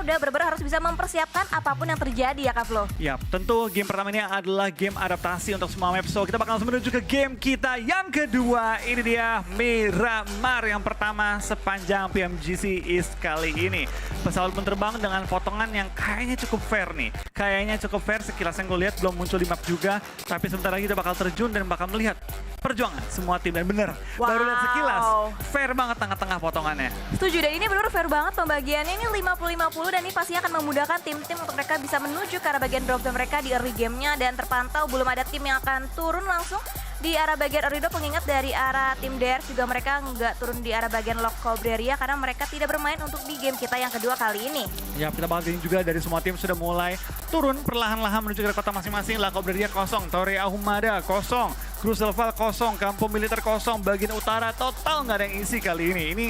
udah benar-benar harus bisa mempersiapkan apapun yang terjadi ya Kak Flo. Ya, tentu game pertama ini adalah game adaptasi untuk semua map. So, kita bakal langsung menuju ke game kita yang kedua. Ini dia Miramar yang pertama sepanjang PMGC East kali ini. Pesawat pun terbang dengan potongan yang kayaknya cukup fair nih. Kayaknya cukup fair, sekilas yang gue lihat belum muncul di map juga. Tapi sebentar lagi kita bakal terjun dan bakal melihat perjuangan semua tim. Dan bener, baru lihat sekilas, fair banget tengah-tengah potongannya. Setuju, dan ini benar-benar fair banget pembagiannya, ini 50-50 dan ini pastinya akan memudahkan tim-tim untuk mereka bisa menuju ke arah bagian drop zone mereka di early gamenya, dan terpantau belum ada tim yang akan turun langsung di arah bagian early drop, mengingat dari arah tim DRS juga mereka nggak turun di arah bagian lock Cobreria karena mereka tidak bermain untuk di game kita yang kedua kali ini. Ya, kita bakal lihat juga dari semua tim sudah mulai turun perlahan-lahan menuju ke kota masing-masing. La Cobreria kosong, Torre Ahumada kosong, Cruzelval kosong, Kampung Militer kosong, bagian utara total nggak ada yang isi kali ini. Ini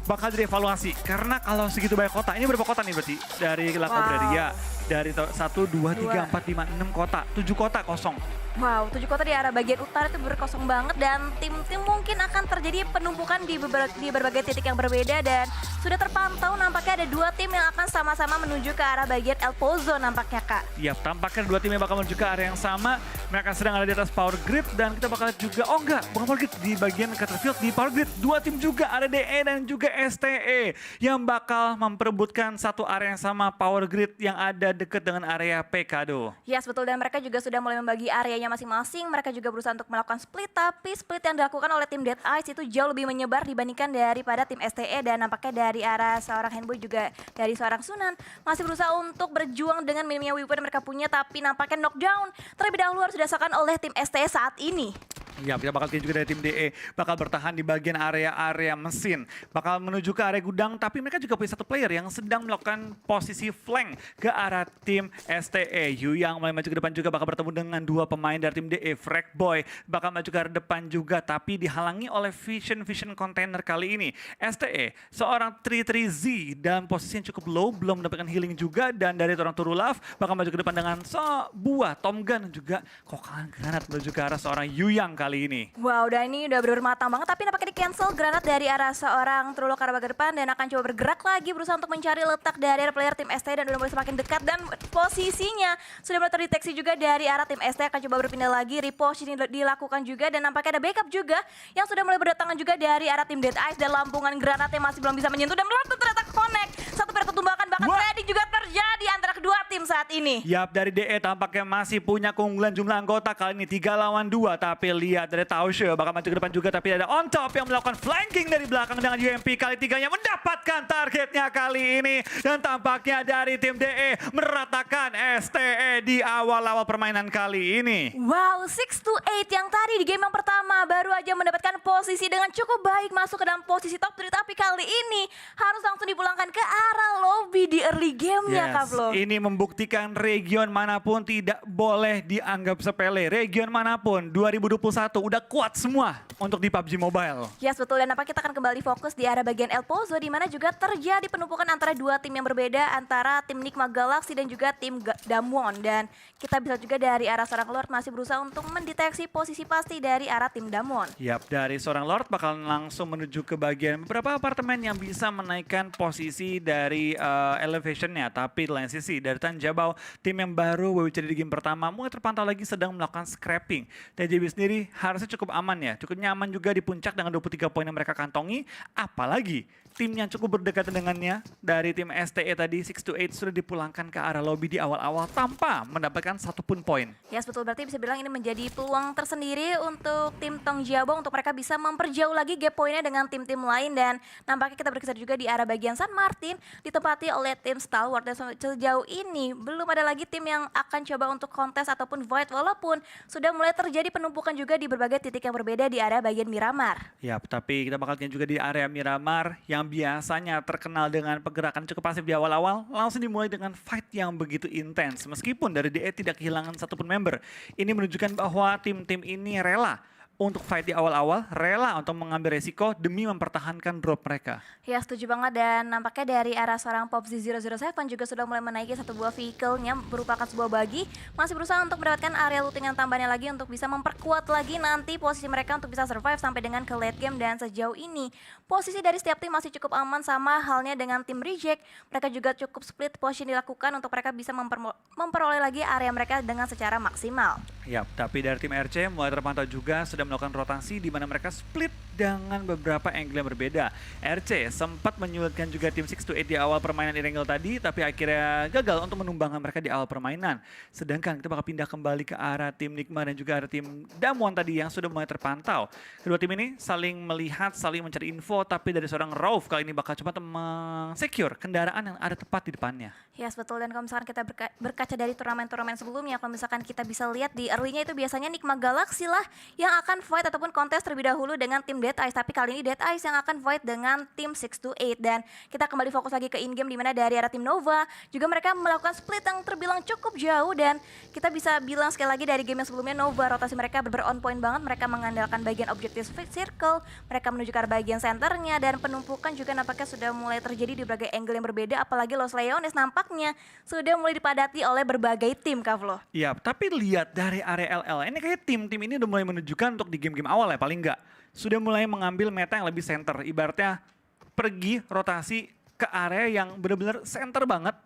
bakal jadi evaluasi karena kalau segitu banyak kota, ini berapa kota nih berarti dari La Cobreria? Dari 1, 2, 3, 4, 5, 6 kota, 7 kota kosong. Wow, 7 kota di arah bagian utara itu berkosong banget, dan tim-tim mungkin akan terjadi penumpukan di berbagai titik yang berbeda, dan sudah terpantau nampaknya ada 2 tim yang akan sama-sama menuju ke arah bagian El Pozo nampaknya Kak. Iya, tampaknya 2 tim yang bakal menuju ke area yang sama. Mereka sedang ada di atas power grid dan kita bakal lihat juga, oh enggak, bukan power grid, di bagian Cutterfield di power grid. 2 tim juga, ada DE dan juga STE yang bakal memperebutkan satu area yang sama, power grid yang ada dekat dengan area Pekado. Yes, betul, dan mereka juga sudah mulai membagi areanya masing-masing. Mereka juga berusaha untuk melakukan split, tapi split yang dilakukan oleh tim Dead Eyes itu jauh lebih menyebar dibandingkan daripada tim STE, dan nampaknya dari arah seorang Handboy juga dari seorang Sunan masih berusaha untuk berjuang dengan minimnya weapon yang mereka punya, tapi nampaknya knockdown terlebih dahulu harus dirasakan oleh tim STE saat ini. Ya, kita bakal lihat juga dari tim DE bakal bertahan di bagian area-area mesin. Bakal menuju ke area gudang, tapi mereka juga punya satu player yang sedang melakukan posisi flank ke arah tim STE. Yu yang mulai maju ke depan juga bakal bertemu dengan 2 pemain dari tim DE. Boy bakal maju ke arah depan juga, tapi dihalangi oleh vision container kali ini. STE, seorang 3-3Z dalam posisi yang cukup low, belum mendapatkan healing juga, dan dari orang Turulaf bakal maju ke depan dengan sebuah Tom Gun juga kokalan granat menuju ke arah seorang Yu yang kali ini. Wow, dan ini udah benar-benar matang banget, tapi nampaknya di cancel granat dari arah seorang Trullo ke arah bagian depan, dan akan coba bergerak lagi berusaha untuk mencari letak dari player tim ST, dan udah mulai semakin dekat, dan posisinya sudah mulai terdeteksi juga dari arah tim ST. Akan coba berpindah lagi, repost ini dilakukan juga, dan nampaknya ada backup juga yang sudah mulai berdatangan juga dari arah tim Dead Eyes, dan lampungan granatnya masih belum bisa menyentuh, dan meletup ternyata connect. Satu per tumbakan, bahkan trading juga terjadi antara kedua tim saat ini. Yap, dari DE tampaknya masih punya keunggulan jumlah anggota kali ini 3 lawan 2, tapi lihat dari Taushe bakal maju ke depan juga, tapi ada on top yang melakukan flanking dari belakang dengan UMP kali 3-nya mendapatkan targetnya kali ini, dan tampaknya dari tim DE meratakan STE di awal-awal permainan kali ini. Wow, 6-8 yang tadi di game yang pertama baru aja mendapatkan posisi dengan cukup baik masuk ke dalam posisi top 3, tapi kali ini harus langsung dipulangkan ke arah lobby di early gamenya Kak Flo. Ini membuktikan region manapun tidak boleh dianggap sepele. Region manapun 2021 udah kuat semua untuk di PUBG Mobile. Yes, betul, dan apa kita akan kembali fokus di arah bagian El Pozo, di mana juga terjadi penumpukan antara 2 tim yang berbeda, antara tim Nikma Galaxy dan juga tim Damwon, dan kita bisa juga dari arah seorang Lord masih berusaha untuk mendeteksi posisi pasti dari arah tim Damwon. Yap, dari seorang Lord bakal langsung menuju ke bagian beberapa apartemen yang bisa menaikkan posisi dari elevationnya, tapi di lain sisi dari Tanjabau, tim yang baru WWCD di game pertama mulai terpantau lagi sedang melakukan scrapping. TJB sendiri harusnya cukup aman ya, cukup nyaman juga di puncak dengan 23 poin yang mereka kantongi, apalagi tim yang cukup berdekatan dengannya dari tim STE tadi 6-8 sudah dipulangkan ke arah lobby di awal-awal tanpa mendapatkan satupun poin. Yes, betul, berarti bisa bilang ini menjadi peluang tersendiri untuk tim Tongjiabao untuk mereka bisa memperjauh lagi gap poinnya dengan tim-tim lain, dan nampaknya kita berkisar juga di arah bagian San Martin ditempati oleh tim Stalwart, dan sejauh ini belum ada lagi tim yang akan coba untuk kontes ataupun void, walaupun sudah mulai terjadi penumpukan juga di berbagai titik yang berbeda di area bagian Miramar. Ya, tapi kita bakal lihat juga di area Miramar yang biasanya terkenal dengan pergerakan cukup pasif di awal-awal, langsung dimulai dengan fight yang begitu intens. Meskipun dari DE tidak kehilangan satupun member, ini menunjukkan bahwa tim-tim ini rela untuk fight di awal-awal, rela untuk mengambil resiko demi mempertahankan drop mereka. Ya setuju banget dan nampaknya dari arah seorang Popzi 007 juga sudah mulai menaiki satu buah vehicle-nya berupakan sebuah buggy. Masih berusaha untuk mendapatkan area looting yang tambahannya lagi untuk bisa memperkuat lagi nanti posisi mereka untuk bisa survive sampai dengan ke late game. Dan sejauh ini posisi dari setiap tim masih cukup aman, sama halnya dengan tim Reject. Mereka juga cukup split position dilakukan untuk mereka bisa memperoleh lagi area mereka dengan secara maksimal. Yap, tapi dari tim RC mulai terpantau juga sudah melakukan rotasi di mana mereka split dengan beberapa angle yang berbeda. RC sempat menyulitkan juga tim 628 di awal permainan Irangel tadi, tapi akhirnya gagal untuk menumbangkan mereka di awal permainan. Sedangkan kita bakal pindah kembali ke arah tim Nigma dan juga arah tim Damwon tadi yang sudah mulai terpantau. Kedua tim ini saling melihat, saling mencari info, tapi dari seorang Rauf kali ini bakal coba men-secure kendaraan yang ada tepat di depannya. Yes betul, dan kalau misalkan kita berkaca dari turnamen-turnamen sebelumnya, kalau misalkan kita bisa lihat di early-nya itu biasanya Nigma Galaxy lah yang akan fight ataupun kontes terlebih dahulu dengan tim Dead Eyes. Tapi kali ini Dead Eyes yang akan fight dengan tim 628. Dan kita kembali fokus lagi ke in-game di mana dari arah tim Nova juga mereka melakukan split yang terbilang cukup jauh. Dan kita bisa bilang sekali lagi dari game yang sebelumnya Nova rotasi mereka on point banget. Mereka mengandalkan bagian objective circle, mereka menuju ke arah bagian centernya, dan penumpukan juga nampaknya sudah mulai terjadi di berbagai angle yang berbeda. Apalagi Los Leones nampaknya sudah mulai dipadati oleh berbagai tim, Kavlo. Iya, tapi lihat dari area LL, ini kayak tim-tim ini udah mulai menunjukkan untuk di game-game awal ya paling enggak. Sudah mulai mengambil meta yang lebih center, ibaratnya pergi rotasi ke area yang benar-benar center banget,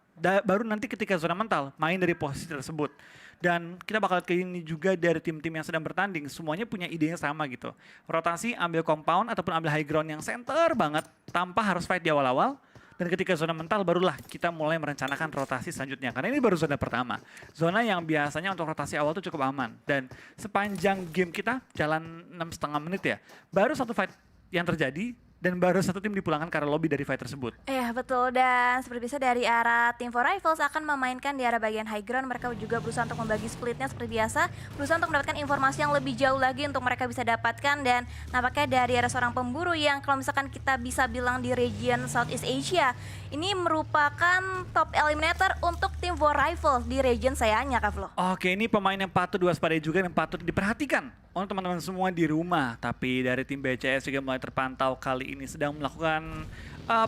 baru nanti ketika zona mental main dari posisi tersebut. Dan kita bakal lihat ini juga dari tim-tim yang sedang bertanding, semuanya punya ide yang sama gitu. Rotasi, ambil compound ataupun ambil high ground yang center banget tanpa harus fight di awal-awal. Dan ketika zona mental barulah kita mulai merencanakan rotasi selanjutnya. Karena ini baru zona pertama. Zona yang biasanya untuk rotasi awal tuh cukup aman. Dan sepanjang game kita jalan 6,5 menit ya. Baru satu fight yang terjadi dan baru satu tim dipulangkan karena lobby dari fight tersebut. Iya betul, dan seperti biasa dari arah tim For Rivals akan memainkan di arah bagian high ground. Mereka juga berusaha untuk membagi splitnya seperti biasa, berusaha untuk mendapatkan informasi yang lebih jauh lagi untuk mereka bisa dapatkan. Dan nampaknya dari arah seorang pemburu yang kalau misalkan kita bisa bilang di region Southeast Asia, ini merupakan top eliminator untuk tim For Rivals di region sayanya, Kavlo. Oke, ini pemain yang patut diwaspadai juga dan patut diperhatikan untuk teman-teman semua di rumah. Tapi dari tim BCS juga mulai terpantau kali ini sedang melakukan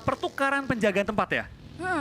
pertukaran penjagaan tempat ya.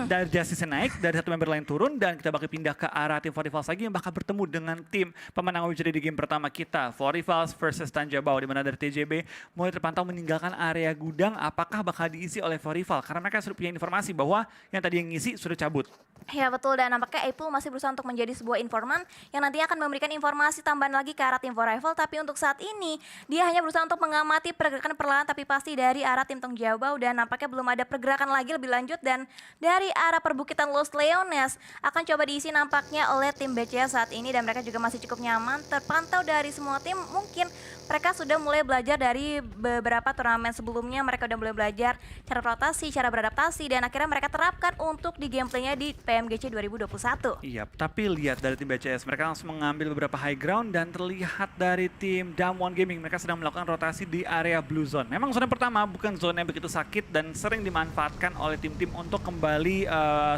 Dari Justice naik, dari satu member lain turun, dan kita bakal pindah ke arah tim For Rivals lagi yang bakal bertemu dengan tim pemenang WCD di game pertama kita. For Rivals versus Tanjabao, di mana dari TJB mulai terpantau meninggalkan area gudang. Apakah bakal diisi oleh For Rivals? Karena mereka sudah punya informasi bahwa yang tadi yang ngisi sudah cabut. Ya betul, dan nampaknya Apple masih berusaha untuk menjadi sebuah informan yang nantinya akan memberikan informasi tambahan lagi ke arah tim For Rivals. Tapi untuk saat ini dia hanya berusaha untuk mengamati pergerakan perlahan tapi pasti dari arah tim Tanjabao, dan nampaknya belum ada pergerakan lagi lebih lanjut. Dan dari arah perbukitan Los Leones akan coba diisi nampaknya oleh tim BCS saat ini, dan mereka juga masih cukup nyaman terpantau dari semua tim. Mungkin mereka sudah mulai belajar dari beberapa turnamen sebelumnya. Mereka udah mulai belajar cara rotasi, cara beradaptasi, dan akhirnya mereka terapkan untuk di gameplaynya di PMGC 2021. Iya, tapi lihat dari tim BCS, mereka langsung mengambil beberapa high ground, dan terlihat dari tim Damwon Gaming, mereka sedang melakukan rotasi di area blue zone. Memang zona pertama bukan zona yang begitu sakit dan sering dimanfaatkan oleh tim-tim untuk kembali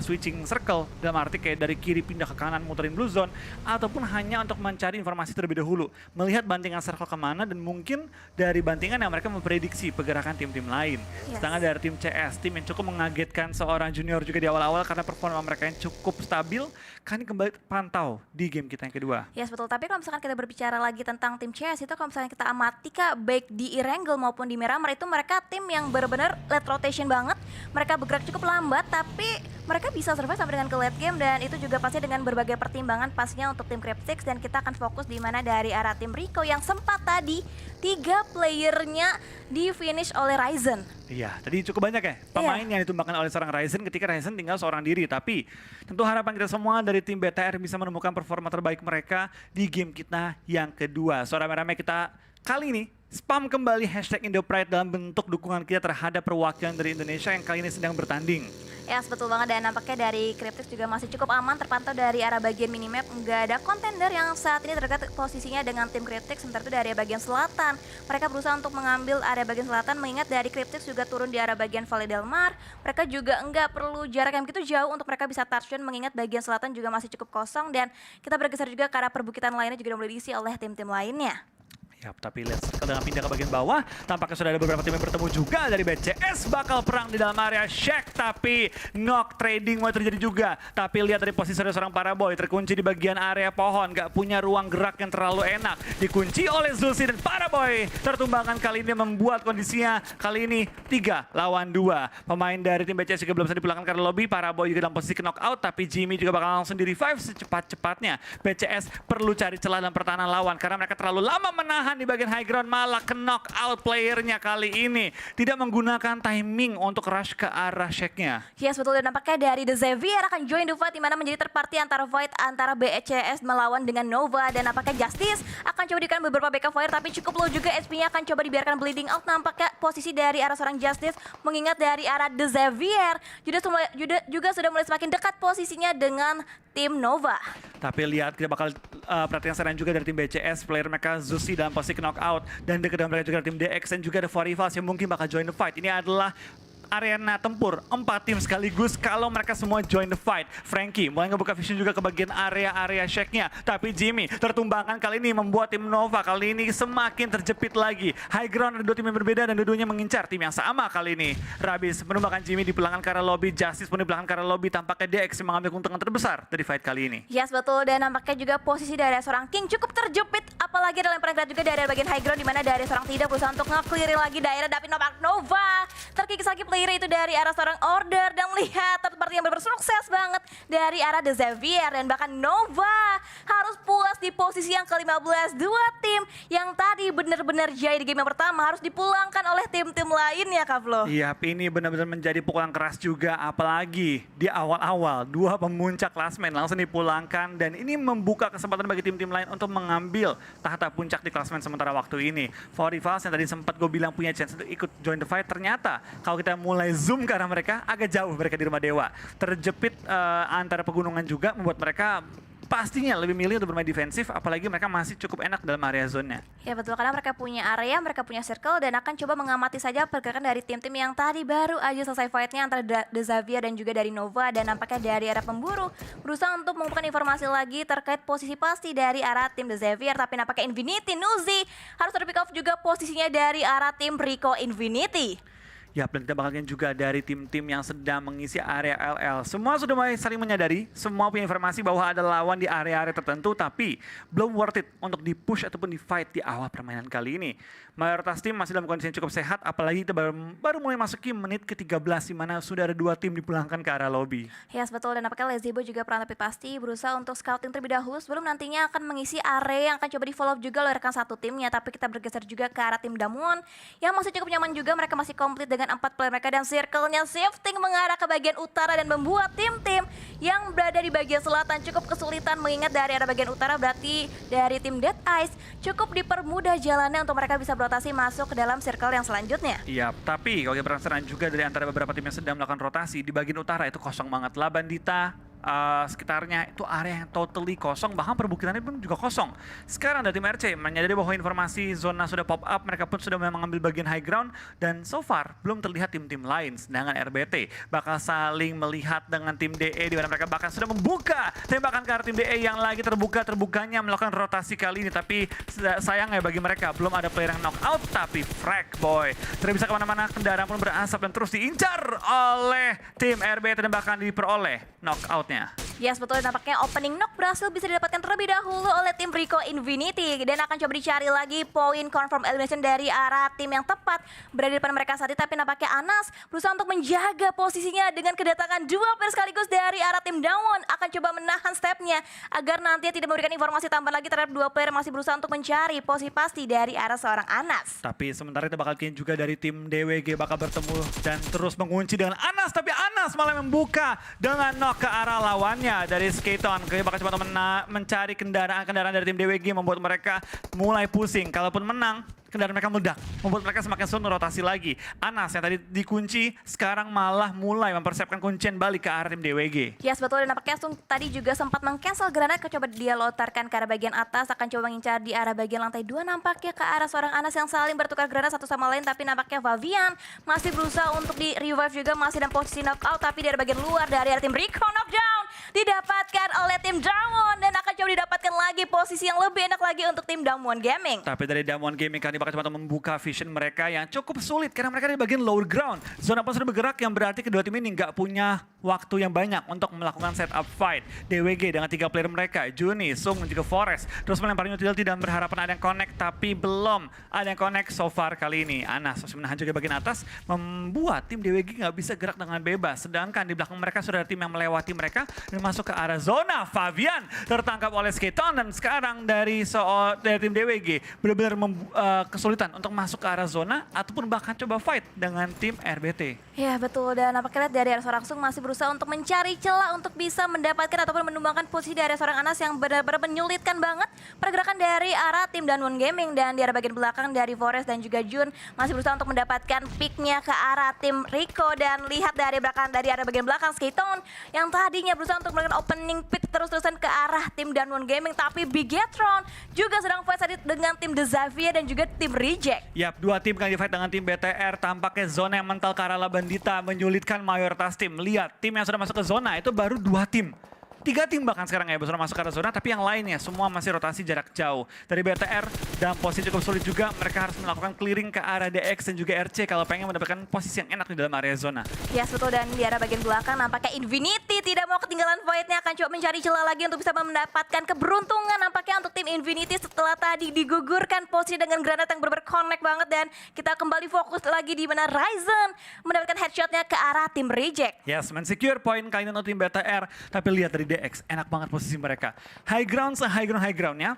switching circle, dalam arti kayak dari kiri pindah ke kanan muterin blue zone, ataupun hanya untuk mencari informasi terlebih dahulu, melihat bantingan circle kemana, dan mungkin dari bantingan yang mereka memprediksi pergerakan tim-tim lain. Yes. Sedangkan dari tim CS, tim yang cukup mengagetkan seorang junior juga di awal-awal karena performa mereka yang cukup stabil, kan kembali pantau di game kita yang kedua. Yes betul, tapi kalau misalkan kita berbicara lagi tentang tim CS itu, kalau misalnya kita amati Kak, baik di Erangel maupun di Miramar itu mereka tim yang benar-benar late rotation banget. Mereka bergerak cukup lambat tapi mereka bisa survive sampai dengan ke late game, dan itu juga pasti dengan berbagai pertimbangan pastinya untuk tim Cryptix. Dan kita akan fokus di mana dari arah tim Rico yang sempat tadi 3 playernya di finish oleh Ryzen. Iya, tadi cukup banyak ya pemain yang ditumbangkan oleh seorang Ryzen ketika Ryzen tinggal seorang diri. Tapi tentu harapan kita semua dari tim BTR bisa menemukan performa terbaik mereka di game kita yang kedua. So rame-rame kita kali ini spam kembali hashtag Indopride dalam bentuk dukungan kita terhadap perwakilan dari Indonesia yang kali ini sedang bertanding. Ya betul banget, dan nampaknya dari Cryptix juga masih cukup aman terpantau dari arah bagian minimap. Nggak ada kontender yang saat ini terdekat posisinya dengan tim Cryptix, sementara itu dari area bagian selatan mereka berusaha untuk mengambil area bagian selatan, mengingat dari Cryptix juga turun di arah bagian Valle del Mar. Mereka juga nggak perlu jarak yang begitu jauh untuk mereka bisa touchdown, mengingat bagian selatan juga masih cukup kosong. Dan kita bergeser juga ke arah perbukitan lainnya juga mulai diisi oleh tim-tim lainnya. Yap, tapi lihat circle dengan pindah ke bagian bawah. Tampaknya sudah ada beberapa tim yang bertemu juga dari BCS. Bakal perang di dalam area Shack, tapi knock trading mau terjadi juga. Tapi lihat dari posisi ada seorang Paraboy terkunci di bagian area pohon. Gak punya ruang gerak yang terlalu enak. Dikunci oleh Zulsi dan Paraboy. Tertumbangkan kali ini membuat kondisinya kali ini 3 lawan 2. Pemain dari tim BCS juga belum bisa dipulangkan karena lobby. Paraboy juga dalam posisi knockout, tapi Jimmy juga bakal langsung di revive secepat-cepatnya. BCS perlu cari celah dalam pertahanan lawan karena mereka terlalu lama menahan di bagian high ground, malah ke knock out playernya kali ini. Tidak menggunakan timing untuk rush ke arah Shack-nya. Yes, betul. Dan nampaknya dari The Xavier akan join the fight, di mana menjadi terparty antara fight antara BCS melawan dengan Nova. Dan nampaknya Justice akan coba diberikan beberapa backup fire, tapi cukup low juga SP-nya, akan coba dibiarkan bleeding out. Nampaknya posisi dari arah seorang Justice, mengingat dari arah The Xavier juga sudah mulai semakin dekat posisinya dengan tim Nova. Tapi lihat kita bakal perhatian serangan juga dari tim BCS. Player mereka Zusi dalam posisi knockout. Dan dekat dengan mereka juga ada tim DX dan juga ada Forivals yang mungkin bakal join the fight. Ini adalah arena tempur 4 tim sekaligus kalau mereka semua join the fight. Frankie mulai ngebuka vision juga ke bagian area Shack-nya, tapi Jimmy tertumbangkan kali ini membuat tim Nova kali ini semakin terjepit lagi. High ground ada 2 tim yang berbeda dan dua-duanya mengincar tim yang sama kali ini. Rabis menumbangkan Jimmy di belakang ke arah lobby, Justice pun di belakang ke arah lobby. Tampaknya DX yang mengambil keuntungan terbesar dari fight kali ini. Yes, betul. Dan nampaknya juga posisi dari seorang King cukup terjepit, apalagi dalam perang juga dari bagian high ground, di mana dari seorang tidak berusaha untuk nge-clearing lagi daerah, tapi Nova terkikis lagi player itu dari arah seorang Order. Dan melihat seperti yang bersukses banget dari arah The Xavier, dan bahkan Nova harus puas di posisi yang ke-15. 2 tim yang tadi benar-benar jaya di game yang pertama harus dipulangkan oleh tim-tim lainnya, Kak Flo. Iya, ini benar-benar menjadi pukulan keras juga, apalagi di awal-awal 2 pemuncak klasmen langsung dipulangkan, dan ini membuka kesempatan bagi tim-tim lain untuk mengambil tahta puncak di klasmen sementara waktu ini. Forivals yang tadi sempat gue bilang punya chance untuk ikut join the fight, ternyata kalau kita mulai zoom ke arah mereka, agak jauh mereka di rumah dewa. Terjepit antara pegunungan juga membuat mereka pastinya lebih milih untuk bermain defensif, apalagi mereka masih cukup enak dalam area zone-nya. Ya betul, karena mereka punya area, mereka punya circle, dan akan coba mengamati saja pergerakan dari tim-tim yang tadi baru aja selesai fight-nya antara The Xavier dan juga dari Nova. Dan nampaknya dari arah pemburu berusaha untuk mengumpulkan informasi lagi terkait posisi pasti dari arah tim The Xavier, tapi nampaknya Infinity Nuzi harus ter-pick off juga posisinya dari arah tim Rico Infinity. Ya, dan kita bakal lihat juga dari tim-tim yang sedang mengisi area LL. Semua sudah mulai saling menyadari, semua punya informasi bahwa ada lawan di area-area tertentu, tapi belum worth it untuk di-push ataupun di-fight di awal permainan kali ini. Mayoritas tim masih dalam kondisi yang cukup sehat, apalagi kita baru mulai masuki menit ke-13, di mana sudah ada 2 tim dipulangkan ke arah lobby. Yes, betul. Dan nampaknya Lezebo juga peran tapi pasti berusaha untuk scouting terlebih dahulu sebelum nantinya akan mengisi area yang akan coba di-follow juga oleh rekan satu timnya. Tapi kita bergeser juga ke arah tim Damwon yang masih cukup nyaman juga. Mereka masih komplit dengan 4 player mereka, dan circle-nya shifting mengarah ke bagian utara dan membuat tim-tim yang berada di bagian selatan cukup kesulitan, mengingat dari arah bagian utara berarti dari tim Dead Eyes cukup dipermudah jalannya untuk mereka bisa rotasi masuk ke dalam circle yang selanjutnya. Iya, tapi kalau kita penasaran juga dari antara beberapa tim yang sedang melakukan rotasi di bagian utara itu kosong banget. La Bandita, sekitarnya itu area yang totally kosong, bahkan perbukitannya pun juga kosong. Sekarang dari tim RC menyadari bahwa informasi zona sudah pop up, mereka pun sudah mengambil bagian high ground, dan so far belum terlihat tim-tim lain. Sedangkan RBT bakal saling melihat dengan tim DE, di mana mereka bahkan sudah membuka tembakan ke arah tim DE yang lagi terbukanya melakukan rotasi kali ini. Tapi sayangnya bagi mereka belum ada player yang knock out, tapi Frag Boy tidak bisa kemana-mana, kendaraan pun berasap dan terus diincar oleh tim RBT dan bahkan diperoleh knockout-nya. Yes, betul. Nampaknya opening knock berhasil bisa didapatkan terlebih dahulu oleh tim Rico Infinity, dan akan coba dicari lagi poin confirm elimination dari arah tim yang tepat berada di depan mereka saat ini. Tapi nampaknya Anas berusaha untuk menjaga posisinya dengan kedatangan 2 player sekaligus dari arah tim Damwon, akan coba menahan stepnya agar nantinya tidak memberikan informasi tambahan lagi terhadap 2 player yang masih berusaha untuk mencari posisi pasti dari arah seorang Anas. Tapi sementara itu bakal kian juga dari tim DWG bakal bertemu dan terus mengunci dengan Anas, tapi Anas malah membuka dengan knock ke arah lawannya dari Skaton. Kita bakal coba mencari kendaraan dari tim DWG, membuat mereka mulai pusing. Kalaupun menang, kendaraan mereka meledak, membuat mereka semakin sulit rotasi lagi. Anas yang tadi dikunci sekarang malah mulai mempersiapkan kuncian balik ke arah tim DWG. Yes, betul. Dan nampaknya Sung tadi juga sempat meng-cancel granat, coba dia lontarkan ke arah bagian atas, akan coba mengincar di arah bagian lantai 2, nampaknya ke arah seorang Anas yang saling bertukar granat satu sama lain. Tapi nampaknya Vavian masih berusaha untuk di revive juga, masih dalam posisi knockout, tapi dari bagian luar dari arah tim Rico knockdown. didapatkan oleh tim Damwon dan akan coba didapatkan lagi posisi yang lebih enak lagi untuk tim Damwon Gaming. Tapi dari Damwon Gaming kali ini bakal coba membuka vision mereka yang cukup sulit karena mereka di bagian lower ground. Zona pun sudah bergerak yang berarti kedua tim ini nggak punya waktu yang banyak untuk melakukan setup fight. DWG dengan 3 player mereka, Juni, Sung, dan juga Forest. Terus melempar utility dan berharapan ada yang connect, tapi belum ada yang connect so far kali ini. Anas masih menahan juga bagian atas, membuat tim DWG nggak bisa gerak dengan bebas. Sedangkan di belakang mereka sudah ada tim yang melewati mereka dan masuk ke arah zona. Fabian tertangkap oleh Sketon dan sekarang dari tim DWG benar-benar kesulitan untuk masuk ke arah zona ataupun bahkan coba fight dengan tim RBT. Ya betul, dan nampaknya lihat dari arah seorang Sung masih berusaha untuk mencari celah untuk bisa mendapatkan ataupun menumbangkan posisi dari seorang Anas yang benar-benar menyulitkan banget pergerakan dari arah tim Damwon Gaming. Dan di arah bagian belakang dari Forest dan juga Jun masih berusaha untuk mendapatkan picknya ke arah tim Rico. Dan lihat dari arah bagian belakang Sketon yang tadinya berusaha untuk melakukan opening pick terus-terusan ke arah tim Damwon Gaming, tapi Bigetron juga sedang fight tadi dengan tim The Xavier dan juga tim Reject. Yap, dua tim kali fight dengan tim BTR. Tampaknya zona yang mental ke arah Labandita menyulitkan mayoritas tim. Lihat, tim yang sudah masuk ke zona itu baru 2 tim. 3 tim bahkan sekarang ya sudah masuk ke arah zona, tapi yang lainnya semua masih rotasi jarak jauh. Dari BTR dalam posisi cukup sulit juga, mereka harus melakukan clearing ke arah DX dan juga RC kalau pengen mendapatkan posisi yang enak di dalam area zona. Ya betul, dan di arah bagian belakang nampaknya Infinity tidak mau ketinggalan fight-nya, akan coba mencari celah lagi untuk bisa mendapatkan keberuntungan nampaknya untuk tim Infinity setelah tadi digugurkan posisi dengan granat yang connect banget. Dan kita kembali fokus lagi di mana Ryzen mendapatkan headshotnya ke arah tim Reject. Yes, men-secure point kali ini untuk tim BTR, tapi lihat dari DX, enak banget posisi mereka. High groundnya,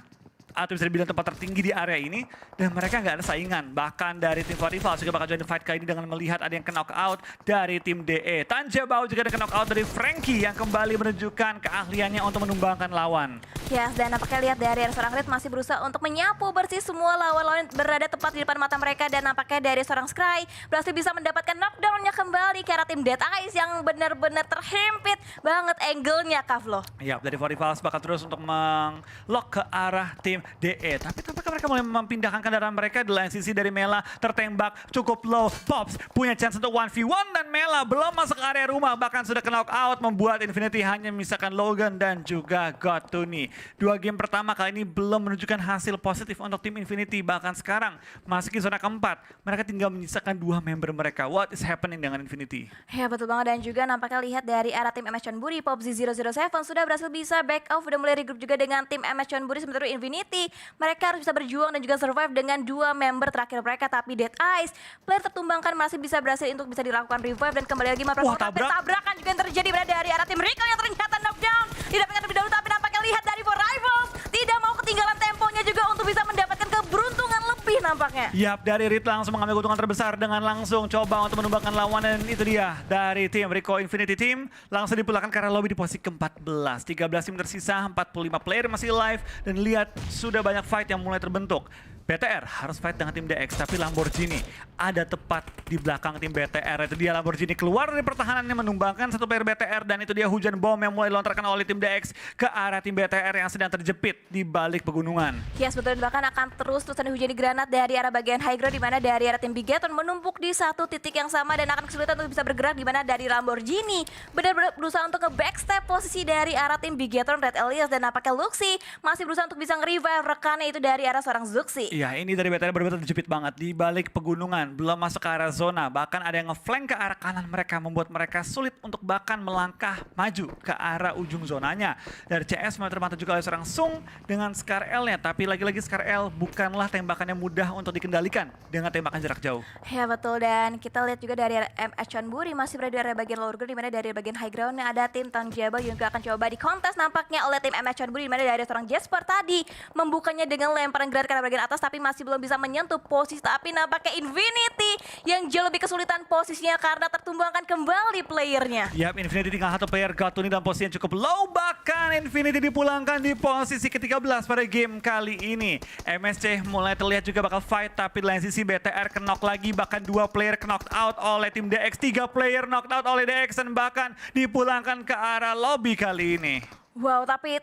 atau bisa dibilang tempat tertinggi di area ini, dan mereka nggak ada saingan. Bahkan dari tim Rival juga bakal join fight kali ini dengan melihat ada yang knock out dari tim DE. Tanja Bao juga ada knock out dari Frankie yang kembali menunjukkan keahliannya untuk menumbangkan lawan. Yes, dan nampaknya lihat dari seorang Red masih berusaha untuk menyapu bersih semua lawan-lawan yang berada tepat di depan mata mereka. Dan nampaknya dari seorang Scry berhasil bisa mendapatkan knockdown-nya kembali ke arah tim Dead Eyes yang benar-benar terhimpit banget angle-nya, Kavlo. Ya, dari Rivals bakal terus untuk meng-lock ke arah tim DE. Tapi tampaknya mereka mulai memindahkan kendaraan mereka. Di lain sisi dari Mela tertembak cukup low. Pops punya chance untuk 1v1 dan Mela belum masuk area rumah. Bahkan sudah knock out, membuat Infinity hanya menyisakan Logan dan juga Godtuni. 2 game pertama kali ini belum menunjukkan hasil positif untuk tim Infinity. Bahkan sekarang masuk ke zona keempat, mereka tinggal menyisakan 2 member mereka. What is happening dengan Infinity? Ya betul banget, dan juga nampaknya lihat dari arah tim MS Chonburi, Popzi 007 sudah berhasil bisa back off, udah mulai regroup juga dengan tim MS Chonburi. Sementara Infinity, mereka harus bisa berjuang dan juga survive dengan 2 member terakhir mereka. Tapi Dead Eyes, player tertumbangkan masih bisa berhasil untuk bisa dilakukan revive dan kembali lagi melakukan tabrakan juga yang terjadi berada dari arah tim Rico yang ternyata knockdown. Didapatkan lebih dahulu, tapi nampaknya lihat dari For Rivals tidak mau ketinggalan temponya juga untuk bisa mendapatkan keberuntungan lebih nampaknya. Yap, dari Rit langsung mengambil keuntungan terbesar dengan langsung coba untuk menumbangkan lawan, dan itu dia dari tim Rico Infinity Team langsung dipulangkan ke arah lobby di posisi ke-14. 13 tim tersisa, 45 player masih live, dan lihat sudah banyak fight yang mulai terbentuk. BTR harus fight dengan tim DX, tapi Lamborghini ada tepat di belakang tim BTR. Itu dia Lamborghini keluar dari pertahanannya menumbangkan 1 player BTR, dan itu dia hujan bom yang mulai dilontarkan oleh tim DX ke arah tim BTR yang sedang terjepit di balik pegunungan. Yes, betul, bahkan akan terus-terusan dihujani granat dari arah bagian high ground, di mana dari arah tim Bigetron menumpuk di satu titik yang sama dan akan kesulitan untuk bisa bergerak, di mana dari Lamborghini benar-benar berusaha untuk nge-backstep posisi dari arah tim Bigetron Red Elias, dan nampaknya Luxi masih berusaha untuk bisa nge-revive rekannya itu dari arah seorang Zuxi. Iya, ini dari BTR benar-benar terjepit banget di balik pegunungan, belum masuk ke arah zona, bahkan ada yang nge-flank ke arah kanan mereka, membuat mereka sulit untuk bahkan melangkah maju ke arah ujung zonanya. Dari CS mulai terpantau juga oleh seorang Sung dengan Scar L-nya, tapi lagi-lagi Scar L bukanlah tembakan yang mudah untuk dikendalikan dengan tembakan jarak jauh. Ya betul, dan kita lihat juga dari MS Chonburi masih berada di area bagian lower ground, di mana dari bagian high ground ada tim Tangjaba yang juga akan coba di kontes nampaknya oleh tim MS Chonburi, di mana dari seorang Jasper tadi membukanya dengan lemparan granat ke arah bagian atas, tapi masih belum bisa menyentuh posisi. Tapi nampaknya Infinity yang jauh lebih kesulitan posisinya karena tertumbangkan kembali playernya. Yap, Infinity tinggal 1 player, Godtuni dalam posisi yang cukup low, bahkan Infinity dipulangkan di posisi ke-13 pada game kali ini. MSC mulai terlihat juga bakal fight, tapi di lain sisi BTR knock lagi, bahkan 2 player knocked out oleh tim DX, 3 player knocked out oleh DX, dan bahkan dipulangkan ke arah lobby kali ini. Wow, tapi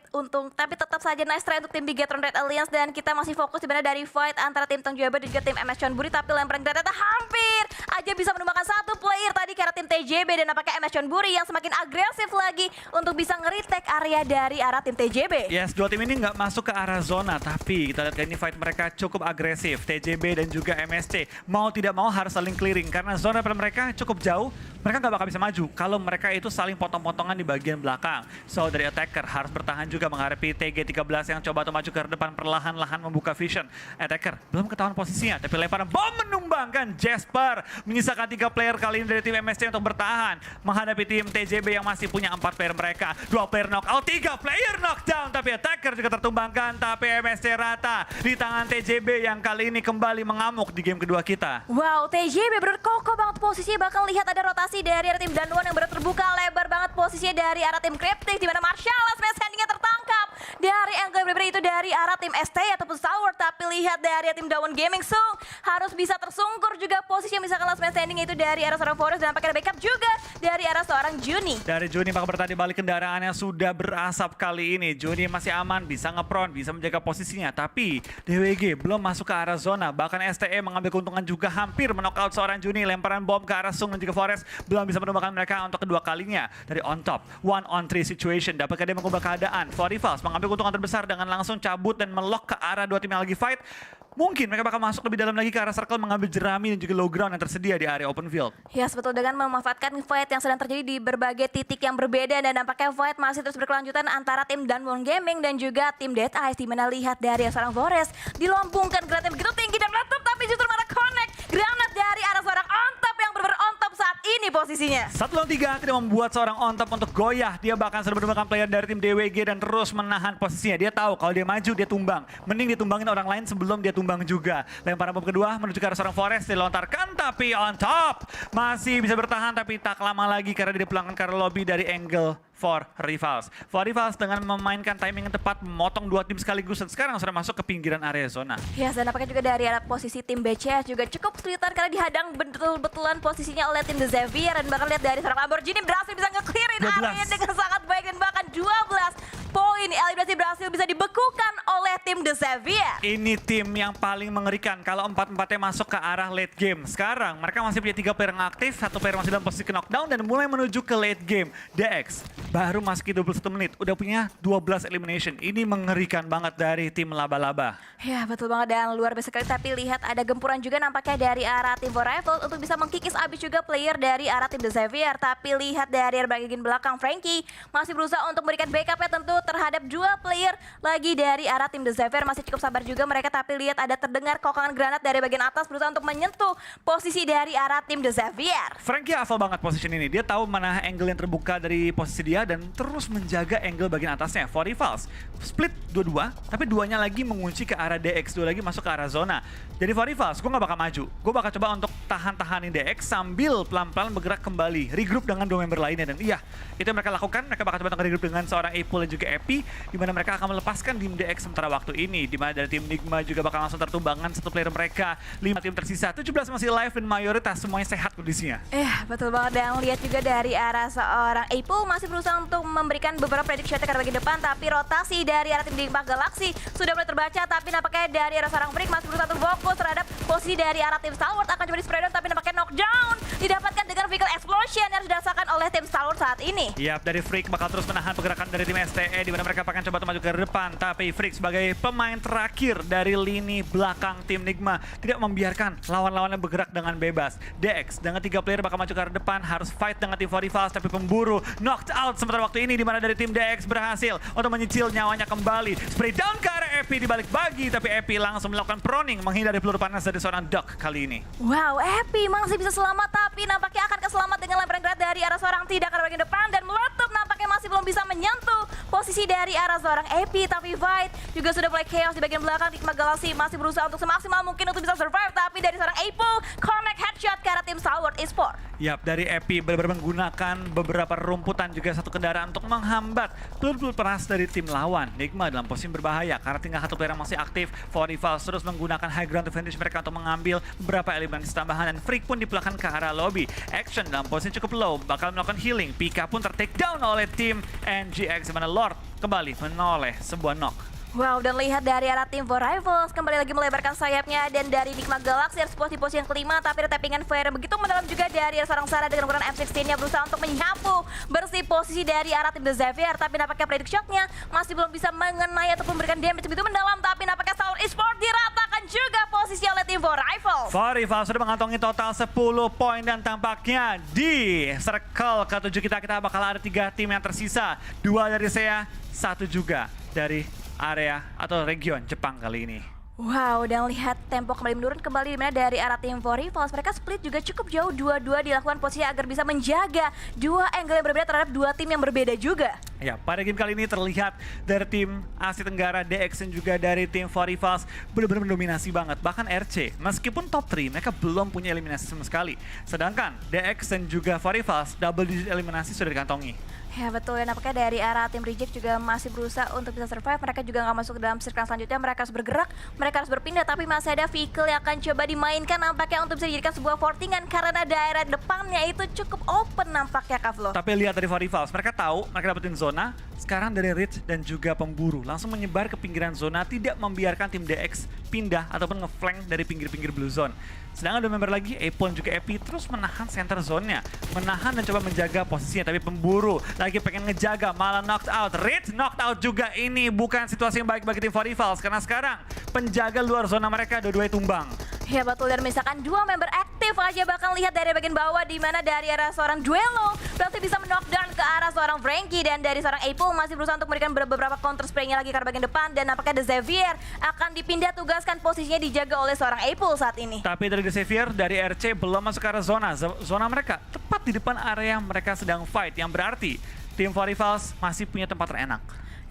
tetap saja nice try untuk tim Bigetron Red Alliance dan kita masih fokus di mana dari fight antara tim Tong Jaber dan juga tim MS Chonburi, tapi lemparan granat hampir aja bisa menumbangkan satu player tadi karena tim TJB dan nampaknya MS Chonburi yang semakin agresif lagi untuk bisa nge-retake area dari arah tim TJB. Yes, dua tim ini nggak masuk ke arah zona, tapi kita lihat ini fight mereka cukup agresif. TJB dan juga MSC mau tidak mau harus saling clearing karena zona pada mereka cukup jauh. Mereka nggak bakal bisa maju kalau mereka itu saling potong-potongan di bagian belakang. So dari attacker harus bertahan juga menghadapi TG13 yang coba maju ke depan perlahan-lahan membuka vision. Attacker belum ketahuan posisinya, tapi lemparan bom menumbangkan Jasper. Menyisakan 3 player kali ini dari tim MSC untuk bertahan menghadapi tim TJB yang masih punya 4 player mereka. 2 player knockout, 3 player knockdown, tapi attacker juga tertumbangkan. Tapi MSC rata di tangan TJB yang kali ini kembali mengamuk di game kedua kita. Wow, TJB bener kokoh banget posisinya, bahkan lihat ada rotasi dari arah tim Danwon yang benar terbuka lebar banget posisinya dari arah tim Cryptic, di mana Marshall Smash Handing-nya tertangkap dari angle yang berbeda itu dari arah tim ST ataupun Sour, tapi lihat dari tim Dawon Gaming Sung harus bisa tersungkur juga posisinya misalkan last man standing itu dari arah seorang Forest dan pakai backup juga dari arah seorang Juni. Dari Juni bakal bertahan di balik kendaraannya sudah berasap kali ini. Juni masih aman, bisa ngepron, bisa menjaga posisinya, tapi DWG belum masuk ke arah zona. Bahkan STE mengambil keuntungan juga hampir menokauts seorang Juni. Lemparan bom ke arah Sung dan juga Forest belum bisa menumbangkan mereka untuk kedua kalinya. Dari on top, 1-on-3 situation. Dapatkah dia mengubah keadaan? Fortifals mengambil keuntungan terbesar dengan langsung cabut dan melock ke arah dua tim yang lagi fight. Mungkin mereka bakal masuk lebih dalam lagi ke arah circle mengambil jerami dan juga low ground yang tersedia di area open field. Ya, yes, betul, dengan memanfaatkan fight yang sedang terjadi di berbagai titik yang berbeda dan nampaknya fight masih terus berkelanjutan antara tim Danwon Gaming dan juga tim Dead Eyes, di mana lihat dari seorang Forest dilompungkan granatnya begitu tinggi dan meletup, tapi justru malah connect granat dari arah seorang on top yang benar-benar on top saat ini posisinya. 1 lawan 3 tidak membuat seorang on top untuk goyah. Dia bahkan sudah menemukan player dari tim DWG dan terus menahan posisinya. Dia tahu kalau dia maju dia tumbang. Mending ditumbangin orang lain sebelum dia tumbang juga. Lemparan bom kedua menuju ke arah seorang Forest dilontarkan, tapi on top masih bisa bertahan, tapi tak lama lagi karena dia dipulangkan ke arah lobby dari angle for Rivals. For Rivals dengan memainkan timing yang tepat memotong 2 tim sekaligus dan sekarang sudah masuk ke pinggiran area zona. Ya, yes, dan nampaknya juga dari arah posisi tim BCS juga cukup kesulitan karena dihadang betul-betulan posisinya oleh tim The Xavier, dan bahkan lihat dari seorang Lamborghini berhasil bisa nge-clearin area dengan sangat baik dan bahkan 12 poin eliminasi berhasil bisa dibekukan oleh tim The Xavier. Ini tim yang paling mengerikan kalau 4-4-nya masuk ke arah late game. Sekarang mereka masih punya 3 player yang aktif, 1 player masih dalam posisi knockdown dan mulai menuju ke late game. DX baru masuki 21 menit, udah punya 12 elimination. Ini mengerikan banget dari tim laba-laba. Ya, betul banget dan luar biasa sekali. Tapi lihat ada gempuran juga nampaknya dari arah tim For Rivals untuk bisa mengkikis abis juga player dari arah tim The Xavier. Tapi lihat dari bagian belakang, Frankie masih berusaha untuk memberikan backup-nya tentu terhadap 2 player lagi dari arah tim The Xavier. Masih cukup sabar juga mereka, tapi lihat ada terdengar kokangan granat dari bagian atas berusaha untuk menyentuh posisi dari arah tim The Xavier. Frankie hafal banget posisi ini. Dia tahu mana angle yang terbuka dari posisi dia dan terus menjaga angle bagian atasnya. For Rivals split 2-2, tapi duanya lagi mengunci ke arah DX, 2 lagi masuk ke arah zona. Jadi For Rivals, gue gak bakal maju. Gue bakal coba untuk tahan-tahanin DX sambil pelan-pelan bergerak kembali. Regroup dengan 2 member lainnya. Dan iya, itu yang mereka lakukan. Mereka bakal coba untuk regroup dengan seorang Apple dan juga Epi, di mana mereka akan melepaskan tim DX sementara waktu ini. Di mana dari tim Nigma juga bakal langsung tertumbangkan 1 player mereka. 5 tim tersisa, 17 masih live dan mayoritas semuanya sehat kondisinya. Betul banget, dan lihat juga dari arah seorang Apple masih berusaha untuk memberikan beberapa prediction ke arah bagian depan, tapi rotasi dari arah tim Nigma Galaxy sudah mulai terbaca, tapi nampaknya dari arah seorang Freak masih berusaha untuk fokus terhadap posisi dari arah tim Stalwart akan coba di spread down, tapi nampaknya knockdown didapatkan dengan vehicle explosion yang dirasakan oleh tim Stalwart saat ini. Yap, dari Freak bakal terus menahan pergerakan dari tim STE di mana mereka akan coba maju ke depan, tapi Freak sebagai pemain terakhir dari lini belakang tim Nigma tidak membiarkan lawan-lawannya bergerak dengan bebas. DX dengan 3 player bakal maju ke arah depan, harus fight dengan tim For Rivals, tapi pemburu knocked out sementara waktu ini di mana dari tim DX berhasil untuk menyicil nyawanya kembali. Spray down ke arah Epi dibalik bagi, tapi Epi langsung melakukan proning menghindari peluru panas dari seorang Duck kali ini. Wow, Epi masih bisa selamat, tapi nampaknya akan keselamat dengan lemparan granat dari arah seorang tidak ke arah bagian depan dan meletup, nampaknya masih belum bisa menyentuh posisi dari arah seorang Epi, tapi Fight juga sudah mulai chaos di bagian belakang. Nigma Galaxy masih berusaha untuk semaksimal mungkin untuk bisa survive, tapi dari seorang Apple connect headshot ke arah tim Stalwart Esports. Yap, dari Epi benar-benar menggunakan beberapa rumputan juga 1 kendaraan untuk menghambat peluru panas dari tim lawan. Nigma dalam posisi berbahaya karena tinggal 1 player yang masih aktif. For Rivals terus menggunakan high ground advantage mereka untuk mengambil beberapa eliminasi tambahan dan Freak pun dipulangkan ke arah lobby. Action dalam posisi cukup low, bakal melakukan healing. Pika pun ter-take down oleh tim NGX, di mana Lord kembali menoleh sebuah knock. Wow, dan lihat dari arah tim For Rivals kembali lagi melebarkan sayapnya, dan dari Enigma Galaxy harus posisi yang kelima, tapi ada tappingan Fire begitu mendalam juga dari seorang Sarah dengan ukuran M16-nya berusaha untuk menyapu bersih posisi dari arah tim The Xavier, tapi nampaknya predict shot-nya masih belum bisa mengenai ataupun memberikan damage begitu mendalam, tapi nampaknya Sour Esports diratakan juga posisi oleh tim For Rivals. For Rivals sudah mengantongi total 10 poin dan tampaknya di circle ke-7 kita bakal ada 3 tim yang tersisa. 2 dari SEA, 1 juga dari area atau region Jepang kali ini. Wow, dan lihat tempo kembali menurun kembali dimana dari arah tim For Rivals. Mereka split juga cukup jauh, 2-2 dilakukan posisi agar bisa menjaga 2 angle yang berbeda terhadap 2 tim yang berbeda juga. Ya, pada game kali ini terlihat dari tim Asia Tenggara, DX dan juga dari tim For Rivals benar-benar mendominasi banget. Bahkan RC, meskipun top 3, mereka belum punya eliminasi sama sekali. Sedangkan DX dan juga For Rivals double digit eliminasi sudah dikantongi. Ya betul, dan nampaknya dari arah tim Reject juga masih berusaha untuk bisa survive. Mereka juga nggak masuk ke dalam circle selanjutnya, mereka harus bergerak, mereka harus berpindah, tapi masih ada vehicle yang akan coba dimainkan nampaknya untuk bisa dijadikan sebuah fortingan karena daerah depannya itu cukup open nampaknya, Kavlo. Tapi lihat dari For Rivals, mereka tahu mereka dapetin zona, sekarang dari Rich dan juga pemburu langsung menyebar ke pinggiran zona, tidak membiarkan tim DX pindah ataupun ngeflank dari pinggir-pinggir blue zone. Sedangkan ada member lagi, Apple dan juga Epi terus menahan center zone-nya, menahan dan coba menjaga posisinya, tapi pemburu lagi pengen ngejaga, malah knocked out. Rich knocked out juga. Ini bukan situasi yang baik bagi tim For Rivals karena sekarang penjaga luar zona mereka dua-duanya tumbang. Ya betul, dan misalkan 2 member aktif aja, bahkan lihat dari bagian bawah di mana dari arah seorang Duelo berarti bisa knockdown ke arah seorang Frankie, dan dari seorang Apple masih berusaha untuk memberikan beberapa counter spray-nya lagi ke arah bagian depan, dan nampaknya The Xavier akan dipindah tugaskan posisinya dijaga oleh seorang Apple saat ini. Tapi dari The Xavier, dari RC belum masuk ke arah zona. Zona mereka tepat di depan area mereka sedang fight, yang berarti tim For Rivals masih punya tempat terenak.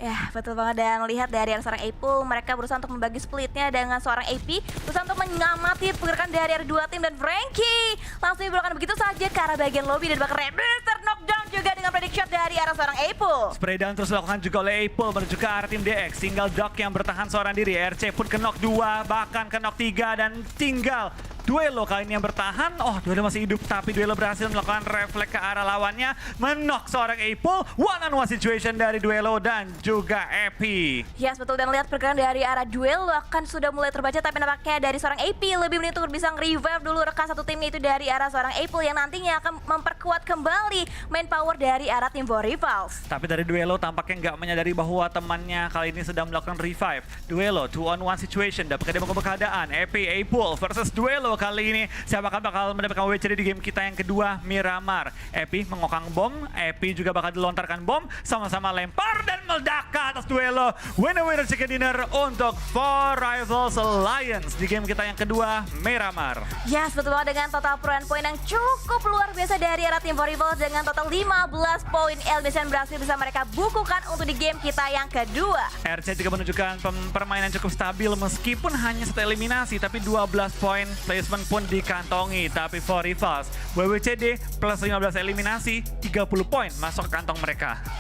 Ya betul banget, dan lihat dari arah seorang Apple, mereka berusaha untuk membagi splitnya dengan seorang AP, berusaha untuk mengamati pergerakan dari arah 2 tim, dan Frankie langsung dibelokkan begitu saja ke arah bagian lobby, dan bahkan Red Blister knockdown juga dengan predict shot dari arah seorang Apple. Spray down terus dilakukan juga oleh Apple menuju ke arah tim DX. Tinggal Doc yang bertahan seorang diri. RC pun ke knock 2, bahkan ke knock 3, dan tinggal Duelo kali ini yang bertahan. Oh, Duelo masih hidup, tapi Duelo berhasil melakukan refleks ke arah lawannya, menok seorang Apple. One on one situation dari Duelo dan juga Epi. Yes betul, dan lihat pergerakan dari arah Duelo akan sudah mulai terbaca, tapi nampaknya dari seorang AP lebih memilih untuk bisa nge-revive dulu rekan satu timnya itu dari arah seorang Apple yang nantinya akan memperkuat kembali main power dari arah tim For Rivals. Tapi dari Duelo tampaknya nggak menyadari bahwa temannya kali ini sedang melakukan revive. Duelo 2 on 1 situation, dapat dia mengubah keadaan. Epi, Apple versus Duelo kali ini. Siapa bakal mendapatkan WCD di game kita yang kedua, Miramar. Epi mengokang bom, Epi juga bakal dilontarkan bom, sama-sama lempar dan meledak ke atas Duelo. Winner chicken dinner untuk For Rivals Alliance di game kita yang kedua, Miramar. Yes betul banget, dengan total perolehan poin yang cukup luar biasa dari arah tim For Rivals dengan total 15 poin elimination berhasil bisa mereka bukukan untuk di game kita yang kedua. RC juga menunjukkan permainan cukup stabil meskipun hanya 1 eliminasi, tapi 12 poin placement pun dikantongi. Tapi For Rivals WWCD plus 15 eliminasi, 30 poin masuk ke kantong mereka.